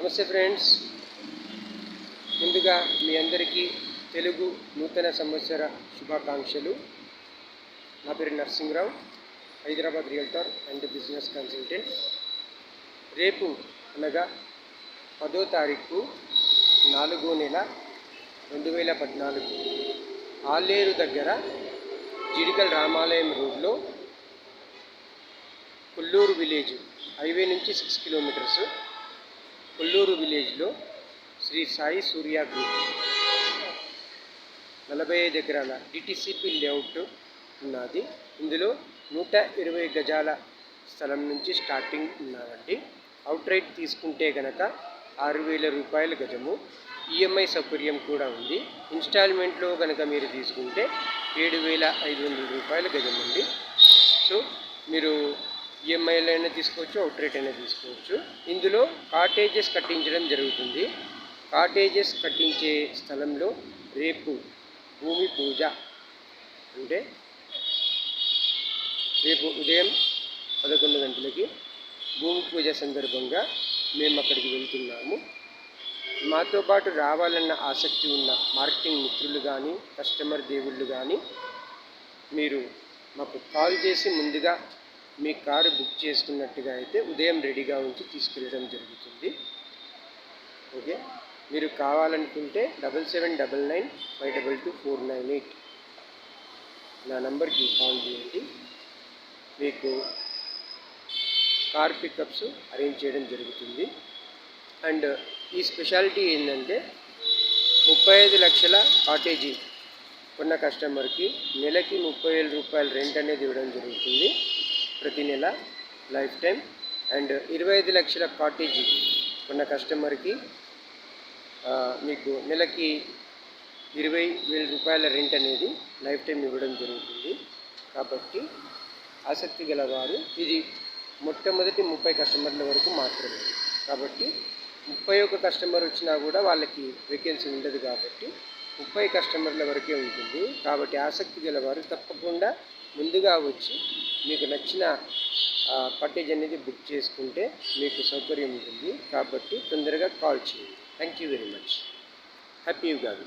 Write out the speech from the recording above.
నమస్తే ఫ్రెండ్స్, ముందుగా మీ అందరికీ తెలుగు నూతన సంవత్సర శుభాకాంక్షలు. నా పేరు Narasimharao, Hyderabad realtor and business consultant. రేపు అనగా 10వ తారీఖు 4వ నెల 2014 ఆలేరు దగ్గర జిడికల్ రామాలయం రోడ్లో కొల్లూరు విలేజ్ హైవే నుంచి 6 కిలోమీటర్స్ కొల్లూరు విలేజ్లో శ్రీ సాయి సూర్య గ్రూప్ 45 ఎకరాల డిటిసిపి లేఅవుట్ ఉన్నది. ఇందులో 120 గజాల స్థలం నుంచి స్టార్టింగ్ ఉన్నదండి. అవుట్ రైట్ తీసుకుంటే కనుక 6,000 రూపాయల గజము. ఈఎంఐ సౌకర్యం కూడా ఉంది. ఇన్స్టాల్మెంట్లో కనుక మీరు తీసుకుంటే 7,500 రూపాయల గజం ఉంది. సో మీరు ఈఎంఐలో అయినా తీసుకోవచ్చు, అవుట్ రేట్ అయినా తీసుకోవచ్చు. ఇందులో కాటేజెస్ కట్టించడం జరుగుతుంది. కాటేజెస్ కట్టించే స్థలంలో రేపు భూమి పూజ, అంటే రేపు ఉదయం 11 గంటలకి భూమి పూజ సందర్భంగా మేము అక్కడికి వెళ్తున్నాము. మాతో పాటు రావాలన్న ఆసక్తి ఉన్న మార్కెటింగ్ మిత్రులు కానీ, కస్టమర్ దేవుళ్ళు కానీ మీరు మాకు కాల్ చేసి ముందుగా మీ కారు బుక్ చేసుకున్నట్టుగా అయితే ఉదయం రెడీగా ఉంచి తీసుకెళ్ళడం జరుగుతుంది. ఓకే, మీరు కావాలనుకుంటే 7799522498 నా నంబర్కి కాల్ చేయండి. మీకు కార్ పికప్స్ అరేంజ్ చేయడం జరుగుతుంది. అండ్ ఈ స్పెషాలిటీ ఏంటంటే 35 లక్షల కాటేజీ ఉన్న కస్టమర్కి నెలకి 30,000 రూపాయల రెంట్ అనేది ఇవ్వడం జరుగుతుంది ప్రతి నెల లైఫ్ టైం. అండ్ 25 లక్షల కాటేజీ ఉన్న కస్టమర్కి మీకు నెలకి 20,000 రూపాయల రెంట్ అనేది లైఫ్ టైం ఇవ్వడం జరుగుతుంది. కాబట్టి ఆసక్తి గలవారు, ఇది మొట్టమొదటి 30 కస్టమర్ల వరకు మాత్రమే. కాబట్టి 31 కస్టమర్ వచ్చినా కూడా వాళ్ళకి వేకెన్సీ ఉండదు. కాబట్టి 30 కస్టమర్ల వరకే ఉంటుంది. కాబట్టి ఆసక్తి గలవారు తప్పకుండా ముందుగా వచ్చి మీకు నచ్చిన కాటేజ్ అనేది బుక్ చేసుకుంటే మీకు సౌకర్యం ఉంటుంది. కాబట్టి తొందరగా కాల్ చేయండి. Thank you very much. Happy Ugadi.